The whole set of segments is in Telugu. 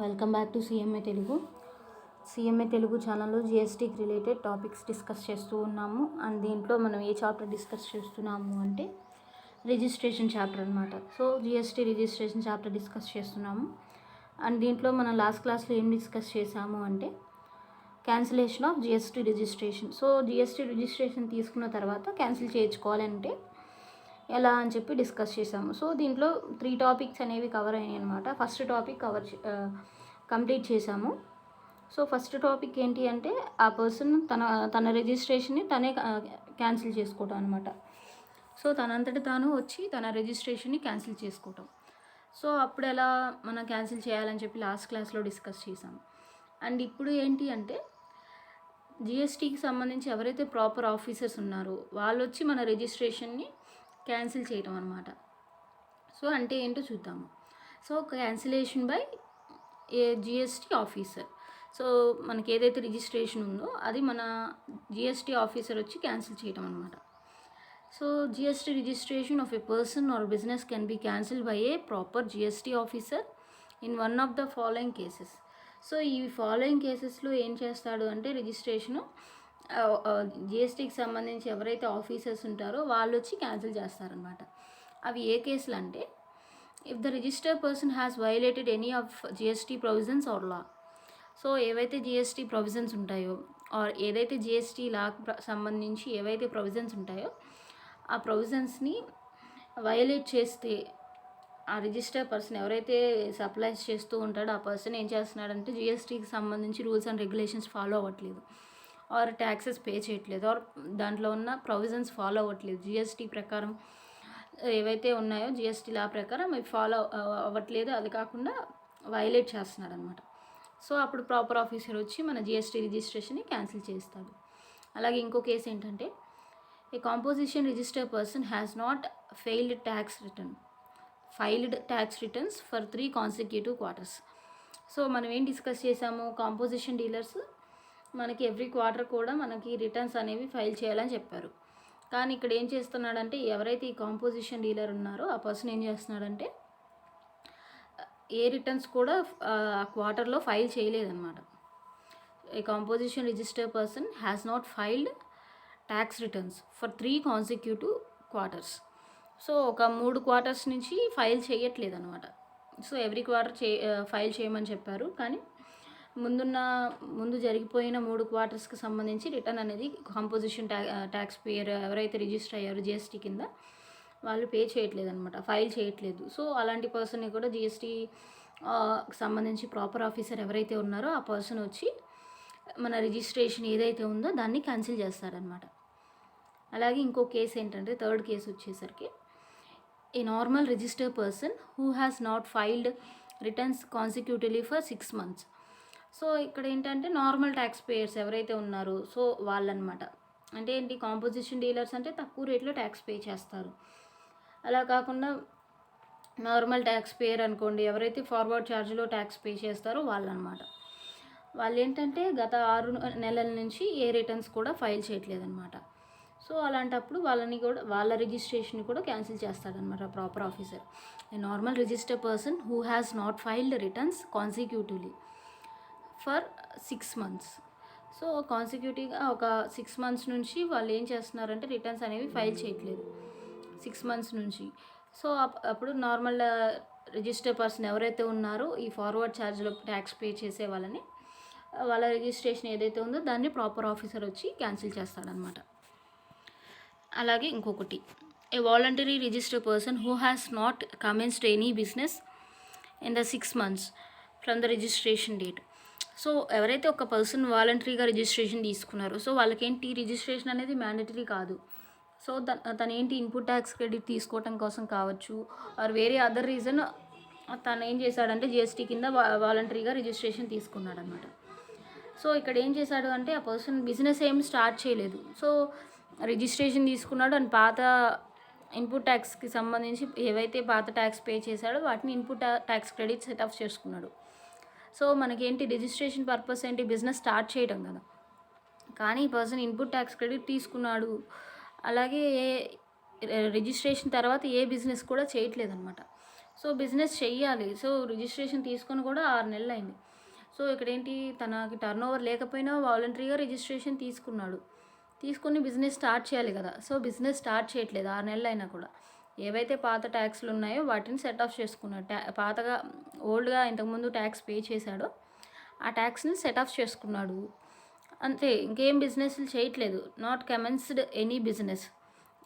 Welcome back to CMA Telugu ఛానల్లో జిఎస్టీకి రిలేటెడ్ టాపిక్స్ డిస్కస్ చేస్తూ ఉన్నాము. అండ్ దీంట్లో మనం ఏ చాప్టర్ డిస్కస్ చేస్తున్నాము అంటే రిజిస్ట్రేషన్ చాప్టర్ అనమాట. So GST registration chapter discuss చేస్తున్నాము. అండ్ దీంట్లో మనం లాస్ట్ క్లాస్లో ఏం డిస్కస్ చేసాము అంటే cancellation of GST registration. So GST registration తీసుకున్న తర్వాత క్యాన్సిల్ చేయించుకోవాలంటే ఎలా అని చెప్పి డిస్కస్ చేసాము. సో దీంట్లో 3 టాపిక్స్ అనేవి కవర్ అయ్యాయి అనమాట. ఫస్ట్ టాపిక్ కంప్లీట్ చేసాము. సో ఫస్ట్ టాపిక్ ఏంటి అంటే ఆ పర్సన్ తన రిజిస్ట్రేషన్ని తనే క్యాన్సిల్ చేసుకోవటం అనమాట. సో తనంతటి తాను వచ్చి తన రిజిస్ట్రేషన్ని క్యాన్సిల్ చేసుకోవటం. సో అప్పుడు ఎలా మనం క్యాన్సిల్ చేయాలని చెప్పి లాస్ట్ క్లాస్లో డిస్కస్ చేసాము. అండ్ ఇప్పుడు ఏంటి అంటే జిఎస్టీకి సంబంధించి ఎవరైతే ప్రాపర్ ఆఫీసర్స్ ఉన్నారో వాళ్ళు వచ్చి మన రిజిస్ట్రేషన్ని క్యాన్సిల్ చేయటం అనమాట. సో అంటే ఏంటో చూద్దాము. So cancellation by A GST officer. So మనకి ఏదైతే రిజిస్ట్రేషన్ ఉందో అది మన జిఎస్టీ ఆఫీసర్ వచ్చి క్యాన్సిల్ చేయటం అనమాట. So GST registration of A person or business can be cancel by a proper GST officer in one of the following cases. So ఈ ఫాలోయింగ్ కేసెస్లో ఏం చేస్తాడు అంటే రిజిస్ట్రేషను జిఎస్టీకి సంబంధించి ఎవరైతే ఆఫీసర్స్ ఉంటారో వాళ్ళు వచ్చి క్యాన్సిల్ చేస్తారనమాట. అవి ఏ కేసులు అంటే if the registered person has violated any of GST provisions or law. So ఏవైతే జిఎస్టీ ప్రొవిజన్స్ ఉంటాయో ఆర్ ఏదైతే జిఎస్టీ లాకు సంబంధించి ఏవైతే ప్రొవిజన్స్ ఉంటాయో ఆ ప్రొవిజన్స్ని వైలేట్ చేస్తే ఆ రిజిస్టర్డ్ పర్సన్ ఎవరైతే సప్లైస్ చేస్తూ ఉంటాడో ఆ పర్సన్ ఏం చేస్తున్నాడంటే జిఎస్టీకి సంబంధించి రూల్స్ అండ్ రెగ్యులేషన్స్ ఫాలో అవ్వట్లేదు, ఆర్ ట్యాక్సెస్ పే చేయట్లేదు, ఆర్ దాంట్లో ఉన్న ప్రొవిజన్స్ ఫాలో అవ్వట్లేదు. జిఎస్టీ ప్రకారం ఏవైతే ఉన్నాయో జిఎస్టీ లా ప్రకారం అవి ఫాలో అవ్వట్లేదు, అది కాకుండా వైలేట్ చేస్తున్నాడు అనమాట. సో అప్పుడు ప్రాపర్ ఆఫీసర్ వచ్చి మన జిఎస్టీ రిజిస్ట్రేషన్ని క్యాన్సిల్ చేస్తాడు. అలాగే ఇంకో కేసు ఏంటంటే a composition registered person has not filed tax returns for 3 consecutive quarters. So మనం ఏం డిస్కస్ చేసాము, కాంపోజిషన్ డీలర్స్ మనకి ఎవ్రీ క్వార్టర్ కూడా మనకి రిటర్న్స్ అనేవి ఫైల్ చేయాలని చెప్పారు. కానీ ఇక్కడ ఏం చేస్తున్నాడంటే ఎవరైతే ఈ కాంపోజిషన్ డీలర్ ఉన్నారో ఆ పర్సన్ ఏం చేస్తున్నాడంటే ఏ రిటర్న్స్ కూడా ఆ క్వార్టర్లో ఫైల్ చేయలేదన్నమాట. A composition registered person has not filed tax returns for 3 consecutive quarters. So ఒక 3 క్వార్టర్స్ నుంచి ఫైల్ చేయట్లేదు అనమాట. సో ఎవ్రీ క్వార్టర్ ఫైల్ చేయమని చెప్పారు, కానీ ముందు జరిగిపోయిన 3 క్వార్టర్స్కి సంబంధించి రిటర్న్ అనేది కాంపోజిషన్ ట్యాక్స్ పేయర్ ఎవరైతే రిజిస్టర్ అయ్యారో జిఎస్టీ కింద వాళ్ళు పే చేయట్లేదు అనమాట, ఫైల్ చేయట్లేదు. సో అలాంటి పర్సన్ని కూడా జిఎస్టీ సంబంధించి ప్రాపర్ ఆఫీసర్ ఎవరైతే ఉన్నారో ఆ పర్సన్ వచ్చి మన రిజిస్ట్రేషన్ ఏదైతే ఉందో దాన్ని క్యాన్సిల్ చేస్తారనమాట. అలాగే ఇంకో కేసు ఏంటంటే థర్డ్ కేసు వచ్చేసరికి a normal registered person who has not filed returns consecutively for 6 months. So ఇక్కడ ఏంటంటే నార్మల్ ట్యాక్స్ పేయర్స్ ఎవరైతే ఉన్నారో సో వాళ్ళనమాట. అంటే ఏంటి, కాంపోజిషన్ డీలర్స్ అంటే తక్కువ రేట్లో ట్యాక్స్ పే చేస్తారు. అలా కాకుండా నార్మల్ ట్యాక్స్ పేయర్ అనుకోండి, ఎవరైతే ఫార్వర్డ్ ఛార్జ్లో ట్యాక్స్ పే చేస్తారో వాళ్ళనమాట. వాళ్ళు ఏంటంటే గత 6 నెలల నుంచి ఏ రిటర్న్స్ కూడా ఫైల్ చేయట్లేదన్నమాట. సో అలాంటప్పుడు వాళ్ళ రిజిస్ట్రేషన్ కూడా క్యాన్సిల్ చేస్తాడనమాట proper officer. A normal registered person who has not filed returns consecutively for 6 months. So కాన్సిక్యూటివ్గా ఒక 6 months నుంచి వాళ్ళు ఏం చేస్తున్నారంటే రిటర్న్స్ అనేవి ఫైల్ చేయట్లేదు 6 months నుంచి. సో అప్పుడు నార్మల్ రిజిస్టర్డ్ పర్సన్ ఎవరైతే ఉన్నారో ఈ ఫార్వర్డ్ ఛార్జ్లో ట్యాక్స్ పే చేసే వాళ్ళ రిజిస్ట్రేషన్ ఏదైతే ఉందో దాన్ని ప్రాపర్ ఆఫీసర్ వచ్చి క్యాన్సిల్ చేస్తాడనమాట. అలాగే ఇంకొకటి ఏ voluntary registered person who has not commenced any business in the 6 months from the registration date. So ఎవరైతే ఒక పర్సన్ వాలంటరీగా రిజిస్ట్రేషన్ తీసుకున్నారో సో వాళ్ళకేంటి రిజిస్ట్రేషన్ అనేది మ్యాండటరీ కాదు. సో తను ఏంటి ఇన్పుట్ ట్యాక్స్ క్రెడిట్ తీసుకోవటం కోసం కావచ్చు, ఆర్ వేరే అదర్ రీజన్ తను ఏం చేశాడంటే జిఎస్టీ కింద వాలంటరీగా రిజిస్ట్రేషన్ తీసుకున్నాడు అనమాట. సో ఇక్కడ ఏం చేశాడు అంటే ఆ పర్సన్ బిజినెస్ ఏం స్టార్ట్ చేయలేదు. సో రిజిస్ట్రేషన్ తీసుకున్నాడు అండ్ పాత ఇన్పుట్ ట్యాక్స్కి సంబంధించి ఏవైతే పాత ట్యాక్స్ పే చేశాడో వాటిని input tax credit set of చేసుకున్నాడు. సో మనకేంటి రిజిస్ట్రేషన్ పర్పస్ ఏంటి, బిజినెస్ స్టార్ట్ చేయడం కదా. కానీ ఈ పర్సన్ ఇన్పుట్ ట్యాక్స్ క్రెడిట్ తీసుకున్నాడు, అలాగే రిజిస్ట్రేషన్ తర్వాత ఏ బిజినెస్ కూడా చేయట్లేదన్నమాట. సో బిజినెస్ చెయ్యాలి. సో రిజిస్ట్రేషన్ తీసుకొని కూడా 6 నెలలు అయింది. సో ఇక్కడేంటి, తనకి టర్న్ ఓవర్ లేకపోయినా వాలంటరీగా రిజిస్ట్రేషన్ తీసుకున్నాడు. తీసుకొని బిజినెస్ స్టార్ట్ చేయాలి కదా. సో బిజినెస్ స్టార్ట్ చేయట్లేదు 6 నెలలు అయినా కూడా. ఏవైతే పాత ట్యాక్స్లు ఉన్నాయో వాటిని సెట్ ఆఫ్ చేసుకున్నాడు. పాతగా ఓల్డ్గా ఇంతకుముందు ట్యాక్స్ పే చేశాడో ఆ ట్యాక్స్ని సెట్ ఆఫ్ చేసుకున్నాడు అంతే. ఇంకేం బిజినెస్లు చేయట్లేదు. Not commenced any business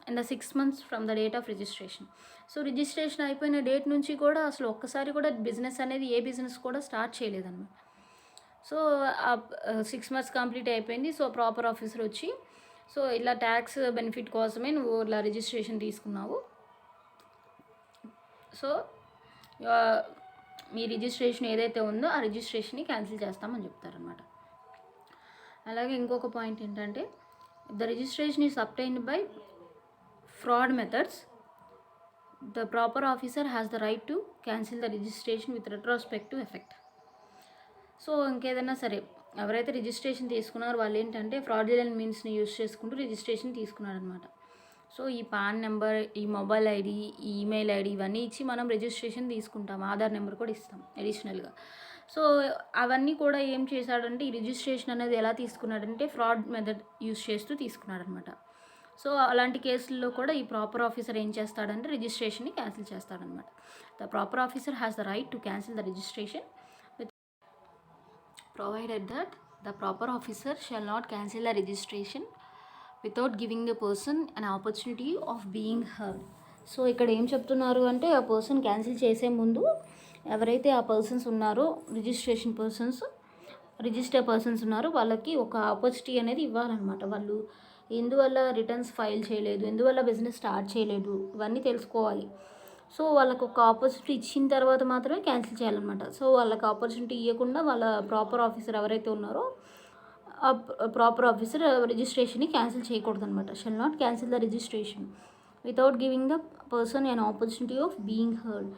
in the 6 months from the date of registration. So registration అయిపోయిన డేట్ నుంచి కూడా అసలు ఒక్కసారి కూడా బిజినెస్ అనేది ఏ బిజినెస్ కూడా స్టార్ట్ చేయలేదన్నమాట. సో 6 months కంప్లీట్ అయిపోయింది. సో ప్రాపర్ ఆఫీసర్ వచ్చి, సో ఇలా ట్యాక్స్ బెనిఫిట్ కోసమే నువ్వు ఇలా రిజిస్ట్రేషన్ తీసుకున్నావు, సో మీ రిజిస్ట్రేషన్ ఏదైతే ఉందో ఆ రిజిస్ట్రేషన్ని క్యాన్సిల్ చేస్తామని చెప్తారనమాట. అలాగే ఇంకొక పాయింట్ ఏంటంటే, the registration is obtained by fraud methods, the proper officer has the right to cancel the registration with retrospective effect. So ఇంకేదైనా సరే ఎవరైతే రిజిస్ట్రేషన్ తీసుకున్నారో వాళ్ళు ఏంటంటే ఫ్రాడ్యులెంట్ మీన్స్ని యూజ్ చేసుకుంటూ రిజిస్ట్రేషన్ తీసుకున్నారనమాట. సో ఈ పాన్ నెంబర్, ఈ మొబైల్ ఐడి, ఈ ఈమెయిల్ ఐడి ఇవన్నీ ఇచ్చి మనం రిజిస్ట్రేషన్ తీసుకుంటాం. ఆధార్ నెంబర్ కూడా ఇస్తాం అడిషనల్గా. సో అవన్నీ కూడా ఏం చేశాడంటే, ఈ రిజిస్ట్రేషన్ అనేది ఎలా తీసుకున్నాడంటే ఫ్రాడ్ మెథడ్ యూజ్ చేస్తూ తీసుకున్నాడనమాట. సో అలాంటి కేసుల్లో కూడా ఈ ప్రాపర్ ఆఫీసర్ ఏం చేస్తాడంటే రిజిస్ట్రేషన్ని క్యాన్సిల్ చేస్తాడనమాట. The proper officer has the right to cancel the registration provided that the proper officer shall not cancel the registration without giving the person an opportunity of being heard. So ఇక్కడ ఏం చెప్తున్నారు అంటే, ఆ పర్సన్ క్యాన్సిల్ చేసే ముందు ఎవరైతే ఆ పర్సన్స్ ఉన్నారో రిజిస్టర్ పర్సన్స్ ఉన్నారో వాళ్ళకి ఒక ఆపర్చునిటీ అనేది ఇవ్వాలన్నమాట. వాళ్ళు ఎందువల్ల రిటర్న్స్ ఫైల్ చేయలేదు, ఎందువల్ల బిజినెస్ స్టార్ట్ చేయలేదు, ఇవన్నీ తెలుసుకోవాలి. సో వాళ్ళకు ఒక ఆపర్చునిటీ ఇచ్చిన తర్వాత మాత్రమే క్యాన్సిల్ చేయాలన్నమాట. సో వాళ్ళకి ఆపర్చునిటీ ఇవ్వకుండా వాళ్ళ ప్రాపర్ ఆఫీసర్ ఎవరైతే ఉన్నారో ఆ ప్రాపర్ ఆఫీసర్ రిజిస్ట్రేషన్ని క్యాన్సిల్ చేయకూడదు అనమాట. Shall not cancel the registration without giving the person an opportunity of being heard.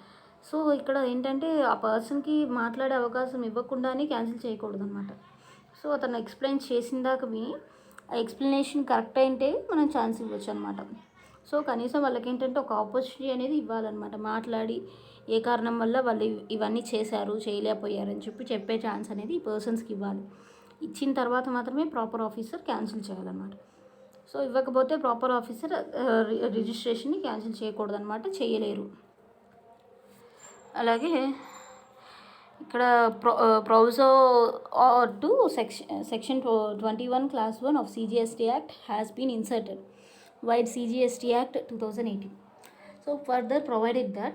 So ఇక్కడ ఏంటంటే ఆ పర్సన్కి మాట్లాడే అవకాశం ఇవ్వకుండానే క్యాన్సిల్ చేయకూడదు అనమాట. సో అతను ఎక్స్ప్లెయిన్ చేసిన దాకా విని ఆ ఎక్స్ప్లెనేషన్ కరెక్ట్ అయితే మనం ఛాన్స్ ఇవ్వచ్చు అనమాట. సో కనీసం వాళ్ళకి ఏంటంటే ఒక ఆపర్చునిటీ అనేది ఇవ్వాలన్నమాట. మాట్లాడి ఏ కారణం వల్ల వాళ్ళు ఇవన్నీ చేశారు, చేయలేకపోయారు అని చెప్పే ఛాన్స్ అనేది ఈ పర్సన్స్కి ఇవ్వాలి. ఇచ్చిన తర్వాత మాత్రమే ప్రాపర్ ఆఫీసర్ క్యాన్సిల్ చేయాలన్నమాట. సో ఇవ్వకపోతే ప్రాపర్ ఆఫీసర్ రిజిస్ట్రేషన్ని క్యాన్సిల్ చేయకూడదు అనమాట, చేయలేరు. అలాగే ఇక్కడ proviso to section 21 Class 1 of CGST Act has been inserted via CGST Act 2018. So further provided that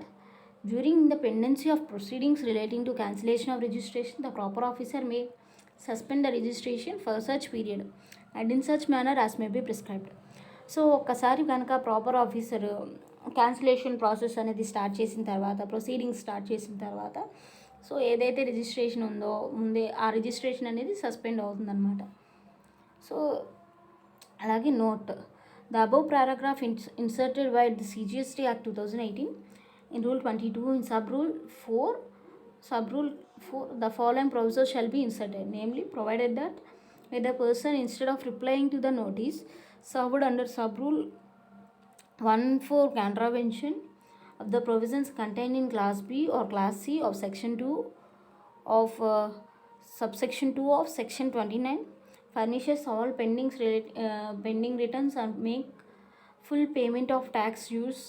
during the pendency of proceedings relating to cancellation of registration, the proper officer may suspend the registration for such period and in such manner as may be prescribed. So ఒక్కసారి కనుక ప్రాపర్ ఆఫీసర్ క్యాన్సిలేషన్ ప్రాసెస్ అనేది స్టార్ట్ చేసిన తర్వాత, ప్రొసీడింగ్స్ స్టార్ట్ చేసిన తర్వాత, సో ఏదైతే రిజిస్ట్రేషన్ ఉందో ముందే ఆ రిజిస్ట్రేషన్ అనేది సస్పెండ్ అవుతుందన్నమాట. సో అలాగే note, the above paragraph inserted by the CGST Act 2018 in Rule 22 in Subrule 4, the following provisos shall be inserted, namely provided that when the person instead of replying to the notice served under Subrule 1 for contravention of the provisions contained in Class B or Class C of Section 2 of Subsection 2 of Section 29 furnishes all pending returns and make full payment of tax dues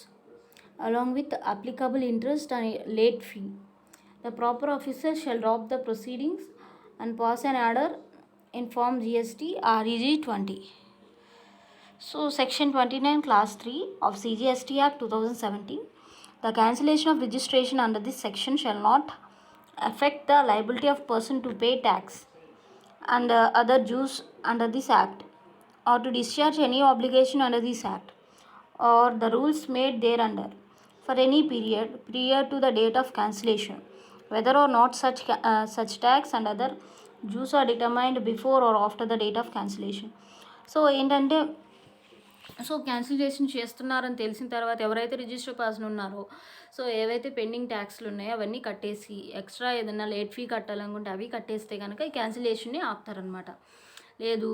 along with applicable interest and late fee. The proper officer shall drop the proceedings and pass an order in Form GST REG 20. So Section 29 Class 3 of CGST Act 2017, the cancellation of registration under this section shall not affect the liability of person to pay tax and other dues under this act or to discharge any obligation under this act or the rules made thereunder for any period prior to the date of cancellation, whether or not such tax and other dues are determined before or after the date of cancellation. So ఏంటంటే, సో క్యాన్సిలేషన్ చేస్తున్నారని తెలిసిన తర్వాత ఎవరైతే రిజిస్టర్ పర్సన్ ఉన్నారో సో ఏవైతే పెండింగ్ ట్యాక్స్లు ఉన్నాయో అవన్నీ కట్టేసి ఎక్స్ట్రా ఏదైనా లేట్ ఫీ కట్టాలనుకుంటే అవి కట్టేస్తే కనుక ఈ క్యాన్సిలేషన్ని ఆపుతారనమాట. లేదు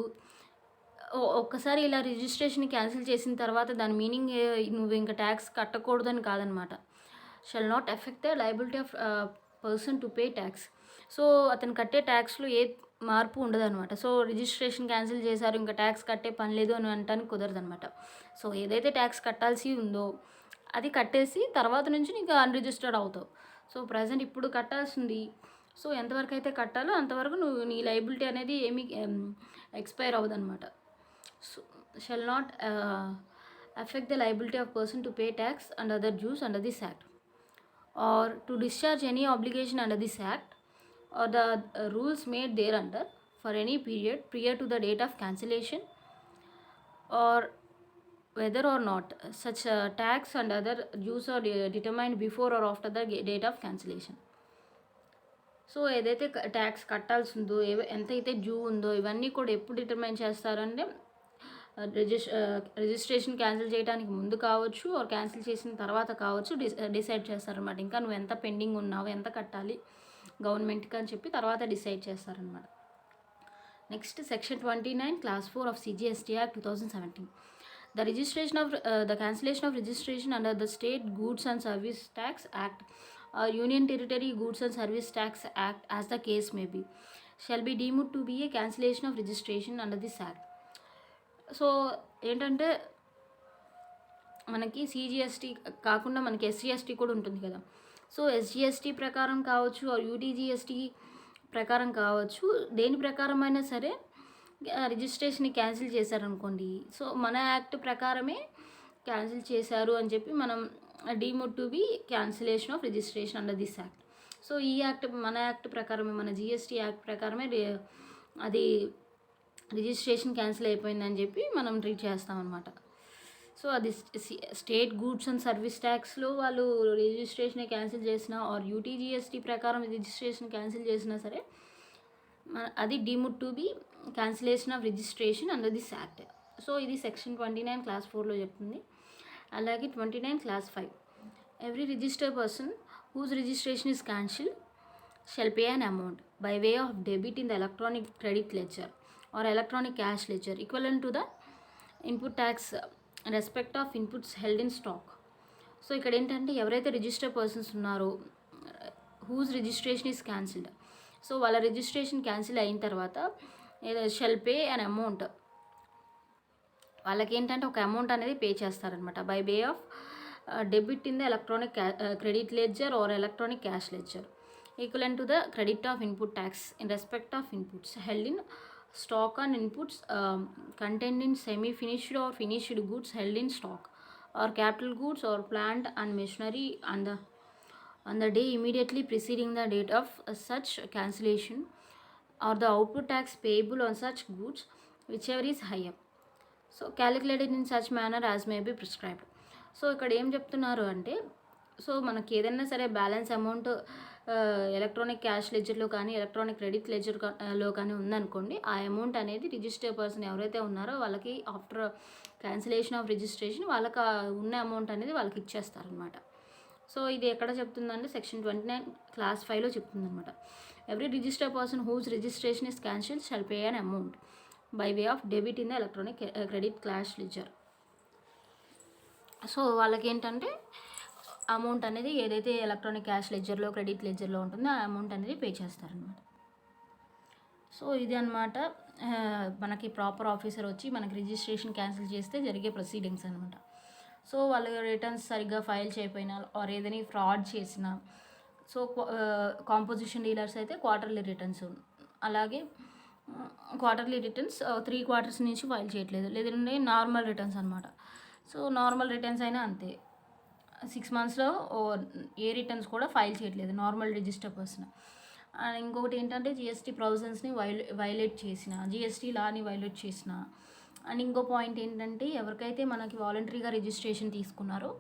ఒక్కసారి ఇలా రిజిస్ట్రేషన్ క్యాన్సిల్ చేసిన తర్వాత దాని మీనింగ్ నువ్వు ఇంకా ట్యాక్స్ కట్టకూడదని కాదనమాట. Shall not effect the liability of person to pay tax. So అతను కట్టే ట్యాక్స్లో ఏ మార్పు ఉండదన్నమాట. సో రిజిస్ట్రేషన్ క్యాన్సిల్ చేశారు, ఇంకా ట్యాక్స్ కట్టే పని లేదు అని అనటానికి కుదరదనమాట. సో ఏదైతే ట్యాక్స్ కట్టాల్సి ఉందో అది కట్టేసి తర్వాత నుంచి నీకు అన్రిజిస్టర్డ్ అవుతావు. సో ప్రజెంట్ ఇప్పుడు కట్టాల్సింది, సో ఎంతవరకు అయితే కట్టాలో అంతవరకు నువ్వు నీ లయబిలిటీ అనేది ఏమీ ఎక్స్పైర్ అవ్వదన్నమాట. So shall not affect the liability of person to pay tax and other dues under this act, or to discharge any obligation under this act or the rules made thereunder for any period prior to the date of cancellation, or whether or not such tax and other dues are determined before or after the date of cancellation. So ఏదైతే ట్యాక్స్ కట్టాల్సి ఉందో, ఎంతైతే డ్యూ ఉందో ఇవన్నీ కూడా ఎప్పుడు డిటర్మైన్ చేస్తారంటే రిజిస్ట్రేషన్ క్యాన్సిల్ చేయడానికి ముందు కావచ్చు, ఆర్ క్యాన్సిల్ చేసిన తర్వాత కావచ్చు డిసైడ్ చేస్తారనమాట. ఇంకా నువ్వు ఎంత పెండింగ్ ఉన్నావు, ఎంత కట్టాలి గవర్నమెంట్కి అని చెప్పి తర్వాత డిసైడ్ చేస్తారనమాట. Next section 29 class 4 of CGST Act 2017. The cancellation of registration under the State Goods and Service Tax Act or Union Territory Goods and Service Tax Act, as the case may be, shall be deemed to be a cancellation of registration under this act. So ఏంటంటే మనకి CGST కాకుండా మనకి SGST కూడా ఉంటుంది కదా. సో SGST ప్రకారం కావచ్చు, UTGST ప్రకారం కావచ్చు, దేని ప్రకారం అయినా సరే రిజిస్ట్రేషన్ని క్యాన్సిల్ చేశారనుకోండి, సో మన యాక్ట్ ప్రకారమే క్యాన్సిల్ చేశారు అని చెప్పి మనం deemed to be cancellation of registration under this act. So ఈ యాక్ట్ మన యాక్ట్ ప్రకారమే, మన GST యాక్ట్ ప్రకారమే అది రిజిస్ట్రేషన్ క్యాన్సిల్ అయిపోయిందని చెప్పి మనం ట్రీట్ చేస్తామన్నమాట. సో అది స్టేట్ గూడ్స్ అండ్ సర్వీస్ ట్యాక్స్లో వాళ్ళు రిజిస్ట్రేషన్ క్యాన్సిల్ చేసినా, ఆర్ UTGST ప్రకారం రిజిస్ట్రేషన్ క్యాన్సిల్ చేసినా సరే అది deemed to be cancellation of registration under this act. So ఇది సెక్షన్ 29 క్లాస్ 4లో చెప్తుంది. అలాగే 29 clause 5, every registered person whose registration is cancelled shall pay an amount by way of debit in the electronic credit ledger or electronic cash ledger equivalent to the input tax in respect of inputs held in stock. So ఇక్కడ ఏంటంటే ఎవరైతే రిజిస్టర్డ్ పర్సన్స్ ఉన్నారో whose registration is cancelled, so వాళ్ళ రిజిస్ట్రేషన్ క్యాన్సిల్ అయిన తర్వాత షెల్ పే అన్ అమౌంట్, వాళ్ళకి ఏంటంటే ఒక అమౌంట్ అనేది పే చేస్తారనమాట. By way of debit in the electronic credit ledger are electronic cash ledger equivalent to the credit of input tax in respect of inputs held in stock and inputs contained in semi-finished or finished goods held in stock or capital goods or plant and machinery on the day immediately preceding the date of such cancellation, or the output tax payable on such goods whichever is higher, so calculated in such manner as may be prescribed. So ఇక్కడ ఏం చెప్తున్నారు అంటే, సో మనకి ఏదైనా సరే బ్యాలెన్స్ అమౌంట్ ఎలక్ట్రానిక్ క్యాష్ లెడ్జర్లో కానీ ఎలక్ట్రానిక్ క్రెడిట్ లెడ్జర్లో కానీ ఉందనుకోండి, ఆ అమౌంట్ అనేది రిజిస్టర్డ్ పర్సన్ ఎవరైతే ఉన్నారో వాళ్ళకి ఆఫ్టర్ క్యాన్సిలేషన్ ఆఫ్ రిజిస్ట్రేషన్ వాళ్ళకి ఉన్న అమౌంట్ అనేది వాళ్ళకి ఇచ్చేస్తారనమాట. సో ఇది ఎక్కడ చెప్తుందంటే సెక్షన్ 29 క్లాస్ 5లో చెప్తుందనమాట. Every registered person whose registration is cancel shall pay an amount by way of debit in the electronic credit cash ledger. So వాళ్ళకి ఏంటంటే అమౌంట్ అనేది ఏదైతే ఎలక్ట్రానిక్ క్యాష్ లెడ్జర్లో క్రెడిట్ లెడ్జర్లో ఉంటుందో ఆ అమౌంట్ అనేది పే చేస్తారనమాట. సో ఇది అనమాట మనకి ప్రాపర్ ఆఫీసర్ వచ్చి మనకి రిజిస్ట్రేషన్ క్యాన్సిల్ చేస్తే జరిగే ప్రొసీడింగ్స్ అనమాట. సో వాళ్ళు రిటర్న్స్ సరిగ్గా ఫైల్ చేయకపోయినా ఆర్ ఏదైనా ఫ్రాడ్ చేసినా, సో కాంపోజిషన్ డీలర్స్ అయితే క్వార్టర్లీ రిటర్న్స్, అలాగే క్వార్టర్లీ రిటర్న్స్ 3 quarters నుంచి ఫైల్ చేయట్లేదు, లేదంటే నార్మల్ రిటర్న్స్ అనమాట. సో నార్మల్ రిటర్న్స్ అయినా అంతే, 6 monthsలో ఏ రిటర్న్స్ కూడా ఫైల్ చేయట్లేదు నార్మల్ రిజిస్టర్ పర్సన్. అండ్ ఇంకొకటి ఏంటంటే GST ప్రొవిజన్స్ని వైలేట్ చేసిన, GST లాని వైలేట్ చేసిన. అండ్ ఇంకో పాయింట్ ఏంటంటే ఎవరికైతే మనకి వాలంటరీగా రిజిస్ట్రేషన్ తీసుకున్నారో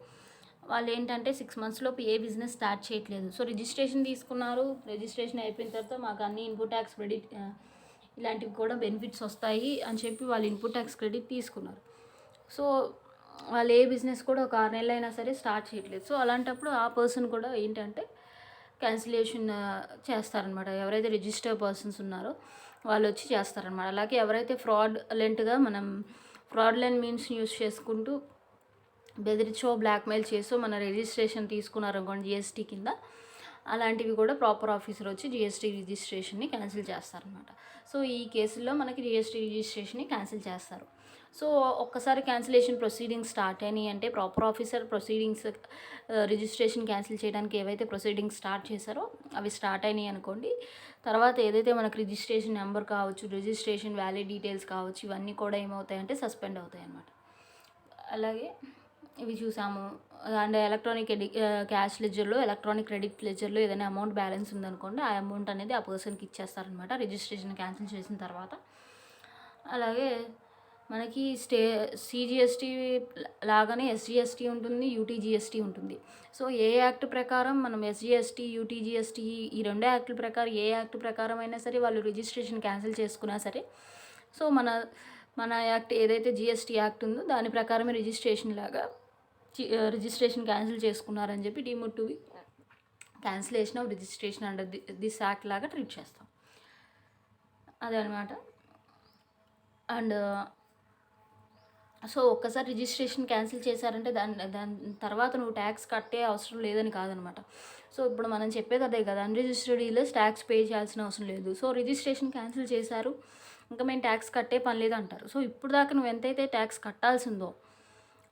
వాళ్ళు ఏంటంటే 6 monthsలోపు ఏ బిజినెస్ స్టార్ట్ చేయట్లేదు. సో రిజిస్ట్రేషన్ తీసుకున్నారు, రిజిస్ట్రేషన్ అయిపోయిన తర్వాత మాకు అన్ని ఇన్పుట్ ట్యాక్స్ క్రెడిట్ ఇలాంటివి కూడా బెనిఫిట్స్ వస్తాయి అని చెప్పి వాళ్ళు ఇన్పుట్ ట్యాక్స్ క్రెడిట్ తీసుకున్నారు. సో వాళ్ళు ఏ బిజినెస్ కూడా ఒక 6 నెలలు అయినా సరే స్టార్ట్ చేయట్లేదు. సో అలాంటప్పుడు ఆ పర్సన్ కూడా ఏంటంటే క్యాన్సిలేషన్ చేస్తారనమాట. ఎవరైతే రిజిస్టర్డ్ పర్సన్స్ ఉన్నారో వాళ్ళు వచ్చి చేస్తారనమాట. అలాగే ఎవరైతే ఫ్రాడ్లెంట్గా మనం ఫ్రాడ్లెంట్ మీన్స్ యూస్ చేసుకుంటూ బెదిరించో బ్లాక్మెయిల్ చేసో మన రిజిస్ట్రేషన్ తీసుకున్నారు అనుకోండి జిఎస్టీ కింద, అలాంటివి కూడా ప్రాపర్ ఆఫీసర్ వచ్చి జిఎస్టీ రిజిస్ట్రేషన్ని క్యాన్సిల్ చేస్తారనమాట. సో ఈ కేసుల్లో మనకి జిఎస్టీ రిజిస్ట్రేషన్ని క్యాన్సిల్ చేస్తారు. సో ఒక్కసారి క్యాన్సిలేషన్ ప్రొసీడింగ్స్ స్టార్ట్ అయినాయి అంటే proper officer proceedings registration cancel చేయడానికి ఏవైతే ప్రొసీడింగ్స్ స్టార్ట్ చేశారో అవి స్టార్ట్ అయినాయి అనుకోండి, తర్వాత ఏదైతే మనకు రిజిస్ట్రేషన్ నెంబర్ కావచ్చు, రిజిస్ట్రేషన్ వ్యాలిడ్ డీటెయిల్స్ కావచ్చు, ఇవన్నీ కూడా ఏమవుతాయంటే సస్పెండ్ అవుతాయి అన్నమాట. అలాగే ఇవి చూసాము. అండ్ ఎలక్ట్రానిక్ క్యాష్ లెడ్జర్లో, ఎలక్ట్రానిక్ క్రెడిట్ లెడ్జర్లో ఏదైనా అమౌంట్ బ్యాలెన్స్ ఉందనుకోండి, ఆ అమౌంట్ అనేది ఆ పర్సన్కి ఇచ్చేస్తారనమాట రిజిస్ట్రేషన్ క్యాన్సిల్ చేసిన తర్వాత. అలాగే మనకి సిజిఎస్టీ లాగానే ఎస్జిఎస్టీ ఉంటుంది, యూటీజిఎస్టీ ఉంటుంది. సో ఏ యాక్ట్ ప్రకారం మనం ఎస్జిఎస్టీ, యూటీజిఎస్టీ ఈ రెండో యాక్టుల ప్రకారం ఏ యాక్ట్ ప్రకారం అయినా సరే వాళ్ళు రిజిస్ట్రేషన్ క్యాన్సిల్ చేసుకున్నా సరే, సో మన యాక్ట్ ఏదైతే జిఎస్టీ యాక్ట్ ఉందో దాని ప్రకారమే రిజిస్ట్రేషన్ క్యాన్సిల్ చేసుకున్నారని చెప్పి deemed to be cancellation of registration under this act లాగా ట్రీట్ చేస్తాం. అదనమాట. అండ్ సో ఒక్కసారి రిజిస్ట్రేషన్ క్యాన్సిల్ చేశారంటే దాని తర్వాత నువ్వు ట్యాక్స్ కట్టే అవసరం లేదని కాదనమాట. సో ఇప్పుడు మనం చెప్పేది అదే కదా, అన్రిజిస్టర్డ్ డీలర్స్ ట్యాక్స్ పే చేయాల్సిన అవసరం లేదు. సో రిజిస్ట్రేషన్ క్యాన్సిల్ చేశారు, ఇంకా మేము ట్యాక్స్ కట్టే పని లేదు అంటారు. సో ఇప్పుడు దాకా నువ్వు ఎంతైతే ట్యాక్స్ కట్టాల్సిందో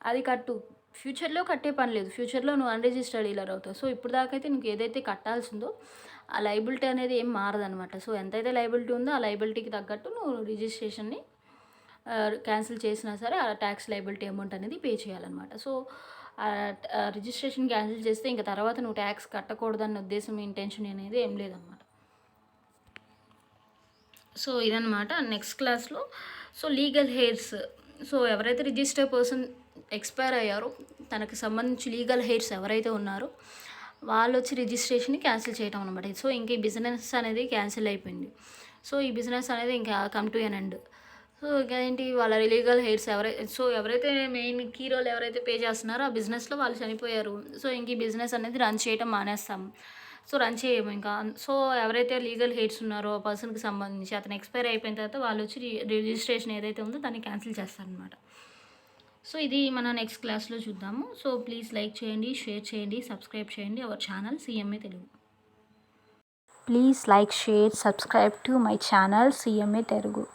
అది కట్టు, ఫ్యూచర్లో కట్టే పని లేదు, ఫ్యూచర్లో నువ్వు అన్రిజిస్టర్డ్ డీలర్ అవుతావు. సో ఇప్పుడు దాకా అయితే నీకు ఏదైతే కట్టాల్సిందో ఆ లైబిలిటీ అనేది ఏం మారదనమాట. సో ఎంతైతే లైబిలిటీ ఉందో ఆ లైబిలిటీకి తగ్గట్టు నువ్వు రిజిస్ట్రేషన్ని క్యాన్సిల్ చేసినా సరే ఆ ట్యాక్స్ లైబిలిటీ అమౌంట్ అనేది పే చేయాలన్నమాట. సో రిజిస్ట్రేషన్ క్యాన్సిల్ చేస్తే ఇంకా తర్వాత నువ్వు ట్యాక్స్ కట్టకూడదన్న ఉద్దేశం, ఇంటెన్షన్ అనేది ఏం లేదన్నమాట. సో ఇదన్నమాట. నెక్స్ట్ క్లాస్లో సో లీగల్ హెయిర్స్, సో ఎవరైతే రిజిస్టర్ పర్సన్ ఎక్స్పైర్ అయ్యారో తనకు సంబంధించి లీగల్ హెయిర్స్ ఎవరైతే ఉన్నారో వాళ్ళు వచ్చి రిజిస్ట్రేషన్ని క్యాన్సిల్ చేయటం అనమాట. సో ఇంక ఈ బిజినెస్ అనేది క్యాన్సిల్ అయిపోయింది. సో ఈ బిజినెస్ అనేది ఇంకా come to an end. So ఇంకేంటి వాళ్ళ లీగల్ హెయిర్స్ ఎవరైతే మెయిన్ కీ రోల్ ఎవరైతే పే చేస్తున్నారో ఆ బిజినెస్లో వాళ్ళు చనిపోయారు. సో ఇంక ఈ బిజినెస్ అనేది రన్ చేయటం మానేస్తాం. సో రన్ చేయము ఇంకా. సో ఎవరైతే లీగల్ హెయిర్స్ ఉన్నారో ఆ పర్సన్కి సంబంధించి అతను ఎక్స్పైర్ అయిపోయిన తర్వాత వాళ్ళు వచ్చి రిజిస్ట్రేషన్ ఏదైతే ఉందో దాన్ని క్యాన్సిల్ చేస్తారనమాట. సో ఇది మన నెక్స్ట్ క్లాస్లో చూద్దాము. సో ప్లీజ్ లైక్ చేయండి, షేర్ చేయండి, సబ్స్క్రైబ్ చేయండి our channel CMA Telugu. Please like, share, subscribe to my channel CMA Telugu.